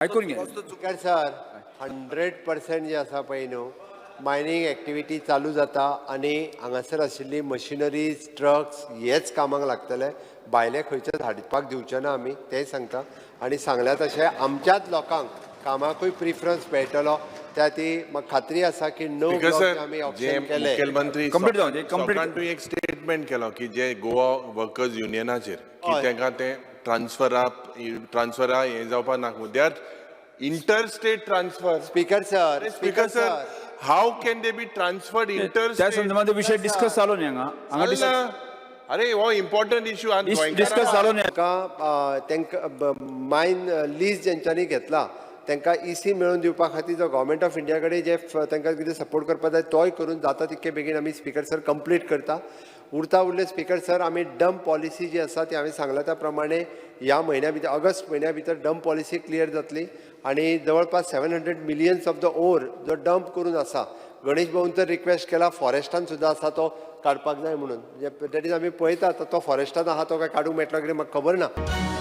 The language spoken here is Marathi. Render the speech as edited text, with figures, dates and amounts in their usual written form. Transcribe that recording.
ऐकून घ्या स्पीकर सर 100% जे आसा पळय न्हू मायनिंग एक्टिविटी चालू जाता आनी हांगासर आशिल्ली मशिनरीज ट्रक्स हेच कामाक लागतले भायले खंयचेच हाडपाक दिवचे ना आमी तेंय सांगता आनी सांगल्या तशें आमच्याच लोकांक कामाकूय प्रिफरन्स मेळटलो त्या ती म्हाका खात्री आसा की णव ब्लॉक आमी ऑप्शन केले मुखेलमंत्री कंप्लीट जावन दे, कंप्लीट सकाळी एक स्टेटमेंट केलो की जे गोवा वर्कर्स युनियनाचेर की तांकां ते ट्रान्सफरा हे जावपाक नाका they are inter state transfer speaker sir how can they B transferred inter त्या संदर्भात विषय डिस्कस चालू न्ही हांगा अरे हो इम्पॉर्टंट इश्यू डिस्कस चालू न्ही तांकां मायन लीज जेंच्यांनी घेतला तांकां इसी मेळोवन दिवपा खातीर जो गव्हर्मेंट ऑफ इंडिया कडेन जे तांकां कितें सपोर्ट करपाक जाय तोय करून जाता तितके बेगीन आमी स्पीकर सर कंप्लीट करता उरता उरले स्पीकर सर आमी डंप पॉलिसी जी आसा ती हांवें सांगला त्या प्रमाणे ह्या म्हयन्या भितर ऑगस्ट म्हयन्या भितर डंप पॉलिसी क्लियर जातली आनी जवळपास 700 मिलियन्स ऑफ द ओर जो डंप करून आसा गणेश भाऊन तर रिक्वेस्ट केला फॉरेस्टान सुद्दां आसा तो काडपाक जाय म्हणून दॅट इज आमी पळयतात तो फॉरेस्टान आहा तो काय काडूंक मेळटलो कितें म्हाका खबर ना